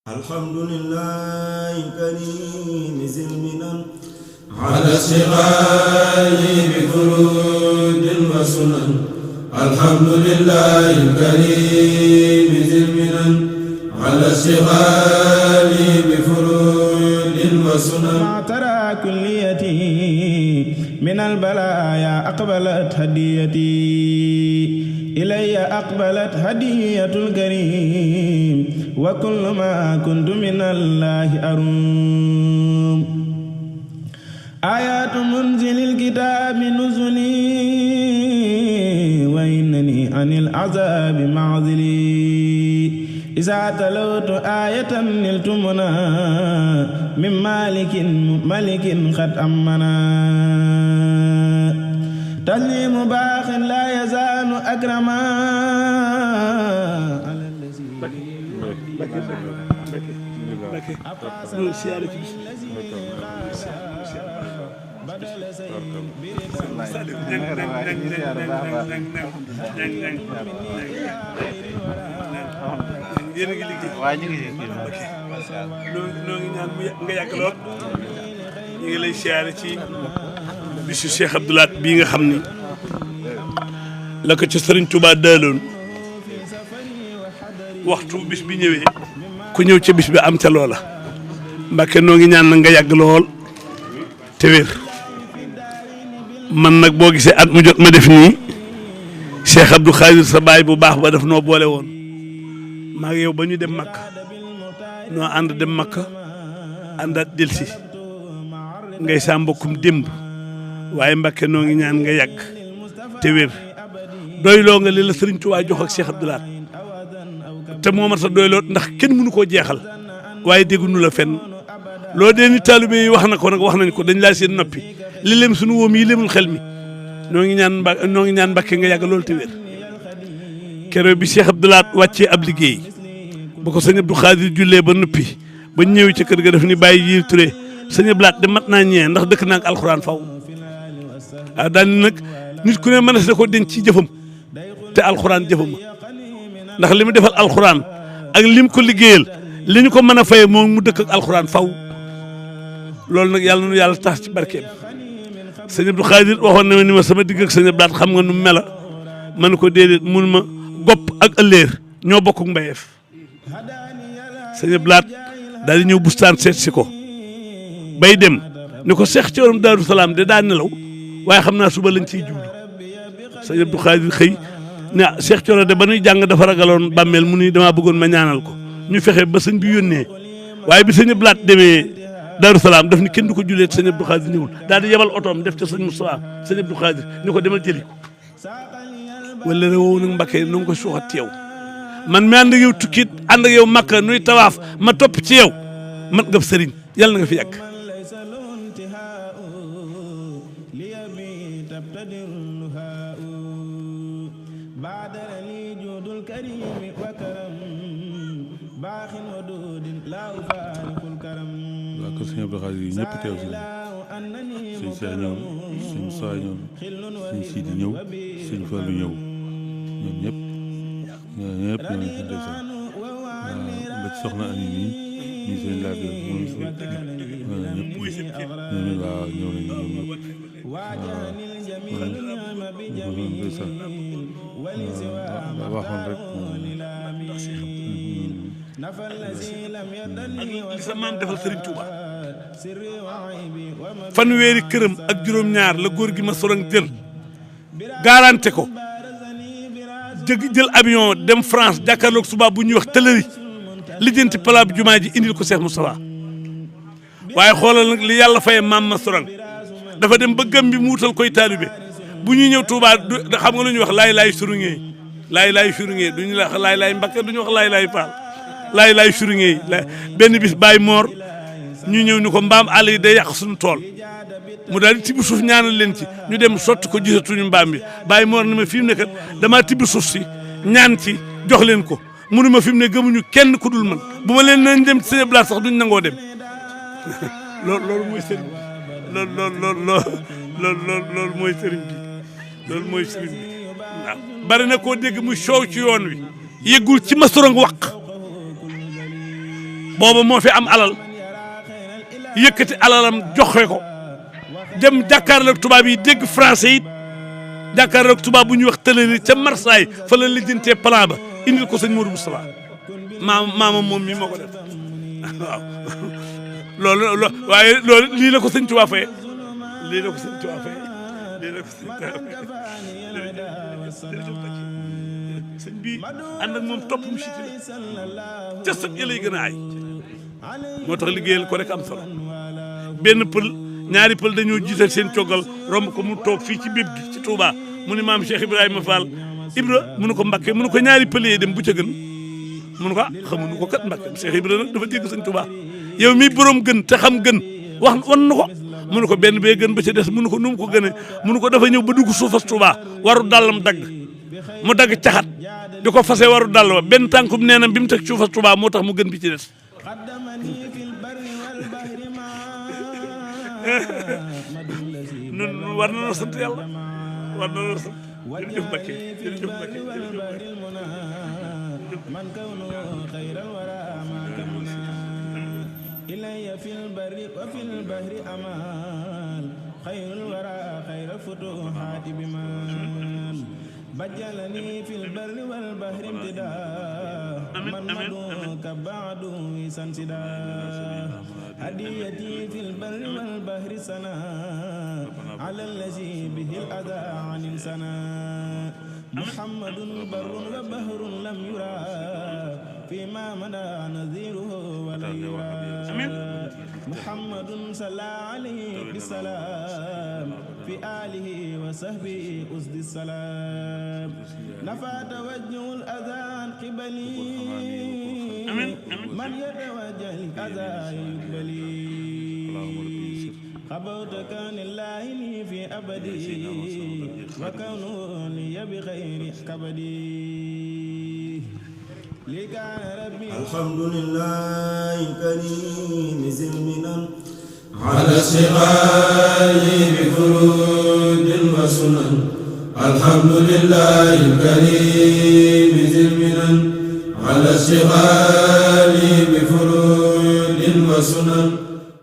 الحمد لله الكريم ذي المنن على اشتغال بفروض وسنن. الحمد لله الكريم ذي المنن على اشتغال بفروض وسنن. مع ترى كليتي من البلايا أقبلت هديتي إلي أقبلت هدية الكريم وكل ما كنت من الله أروم. آيات منزل الكتاب نزلي وإنني عن العذاب معزلي. إذا تلوت آية نلت منا من ملك قد أمنا. تسليم باخ لا يزال أكرما على الذي بدل yéen a ngi liggéey waaw ñu ngi liggéey noo ngi ñaan nga yàgg lool ñu ngi lay siyaare ci bisu Cheikh Abdou Lahad bii nga xam ni la ko ci Serigne Touba daaloon waxtu bis bi ñëwee ku ñëw ca bis bi am ca loola Mbàkke noo ngi ñaan na nga yàgg lool te wér man nag boo gisee at mu jot ma def nii Cheikh Abdou Khadir sa baay bu baax ba daf noo boole woon maa ngi yow ba ñu dem Makka noo ànd dem Makka àndaat delsi ngay saa mbokkum démb waaye Mbàkke noo ngi ñaan nga yàgg te wér doyloo nga li la Sëriñ Tuubaa jox ak Cheikh Abdou Lahad te moo mat sa doyloo ndax kenn mënu koo jeexal waaye dégguñu la fenn loo dee ni taalibe yi wax na ko nag wax nañ ko dañ laa seen noppi li lem suñu wóom yi lemul xel mi noo ngi ñaan Mbàkke nga yàgg loolu te wér keroog bi Cheikh Abdou Lahad wàccee ab liggéey ba ko sëñ Abdou Khadir jullee ba noppi ba ñëw ca kër ga def ni bàyyi yi Touré sëñ Abdou Lahad de mat naa ñee ndax dëkk naa ak alxuraan faw waaw daal ni nag nit ku ne mën na ko denc ci jëfam te alxuraan jëfam ndax li mu defal alxuraan ak lim ko liggéeyal li ñu ko mën a faye moom mu dëkk ak alxuraan faw loolu nag yàlla nu yàlla tax ci barkeem sëñ Abdou Khadir waxoon na ma ni ma sama digg ak sëñ Abdou Lahad xam nga nu mu mela man ko déedéet mun ma gopp ak ëlleer ñoo bokk mbayeef sëñ Abdou Lahad daal di ñëw bustaan seet si ko bay dem ni ko seex ci waram Daaru Salaam de daa nelaw waaye xam naa suba lañ ciy jublu sëñ Abdou Khadir xëy ne seex Coro de ba nuy jàng dafa ragaloon bàmmeel mu ni damaa bëggoon ma ñaanal ko ñu fexe ba sëñ bi yónnee waaye bi sëñ Abdou Lahad demee Daaru Salaam daf ni kenn du ko jullee sëñ Abdou Khadir ñëwul daal di yebal otoom def ca sëñ Moustapha sëñ Abdou Khadir ni ko demal jëli ko wala réew nag Mbàkke nu ngi ko suuxat ci yow man mi ànd ak yow tukkit ànd ak yow Makka nuy tawaaf ma topp ci yow mat nga sëriñ yàlla na nga fi yàgg waa kër sëñ Abdou Khadir yi ñëpp teew si sëñ Cheikh ñëw sëñ Moussa ñëw sëñ Sidi ñëw sëñ Fallou ñëw ñoom ñëpp ñëpp ñoo ngi fi ndeysaan ba ci soxna Ami nii ñu sëñ laaj moom si ñëpp ñoom waaw ñëw nañu ñoom ñëpp waaw ndeysaan waxoon rek ak li sa maam defal Serigne Touba fanweeri këram ak juróom-ñaar la góor gi ma sorong jël garanté ko jël avion dem France jàkkaarloog suba bu ñuy wax tëlëri lijjanti pala bi jumaa ji indil ko Cheikh Moustapha waaye xoolal nag li yàlla faye maam ma sorong dafa dem ba gëm bi mu wutal koy taalibe bu ñuy ñëw Touba xam nga lu ñuy wax laay surungee laay surungee duñu la wax laay Mbakke duñu wax laay Paal laay suringee benn bis bàyyi moor ñu ñëw ni ko mbaam àll yi day yàq suñu tool mu daal di tibb suuf ñaanal leen ci ñu dem sotti ko gisatuñu mbaam bi bàyyi moor ni ma fi mu ne kat damaa tibb suuf si ñaan ci jox leen ko munu ma fi mu ne gëmuñu kenn ku dul man bu ma leen nañ dem ci seen place sax duñ nangoo dem loolu mooy sëriñ loolu mooy sëriñ bi loolu mooy sëriñ bi waaw bari na koo dégg muy soow ci yoon wi yëggul ci ma sorong waq booba moo fi am alal yëkkati alalam joxe ko dem jàkkaarloog tubaab yi dégg français yi jàkkaarloog tubaab bu ñuy wax tëlëri ca Marseille fa la lijjantee plan ba indil ko sëñ Modou Moustapha maama moom mii moo ko def waaw loolu waaye loolu lii la ko sëñ Tuubaa fay lii la ko sëñ Tuubaa fay lii la ko sëñ Tuubaa fay sëñ bi ànd ak moom topp mu siti la ca sëb ya lay gën a ay moo tax liggéeyal ko rek am solo benn pël ñaari pël dañoo jiital seen coggal romb ko mu toog fii ci béb gi ci Touba mu ni maam Cheikh Ibrahima Fall Ibra mu nu ko Mbakke mu nu ko ñaari pël yee dem bu ca gën mu nu ko xamuñu ko kat Mbakke Cheikh Ibrahima nag dafa dégg sëñ Touba yow mi borom gën te xam gën wax wan nu ko mu nu ko benn bee gën ba ca des mu nu ko nu mu ko gënee mu nu ko dafa ñëw ba dugg suufas Touba waru dàllam dagg mu dagg caxat di ko fase waru dàll ba benn tànkum neenam bi mu teg suufas Touba moo tax mu gën bi ci des nun war na noo sant yàlla war na noo sant jërëjëf Mbakke jërëjëf Mbakke من كونه خير الورى ما كمنا إلي في البر وفي البحر أمان خير الورى خير الفتوحات بمان بجلني في البر والبحر امتداء من مدوك بعد سنسدا هديتي في البر والبحر سنا على الذي به الأذى عن سنا محمد بر وبهر لم يرى فيما مدى نذيره ولا يرى محمد صلى عليه بالسلام في آله وصحبه أسد السلام نفى توجه الأذى عن قبلي من يتوجه الأذى يقبلي خبوت كان الله لي في أبدي وكونه لي بخير كبدي لي كان ربي الحمد لله الكريم ذي المنن على اشتغال بفروض وسنن الحمد لله الكريم ذي المنن على اشتغال بفروض وسنن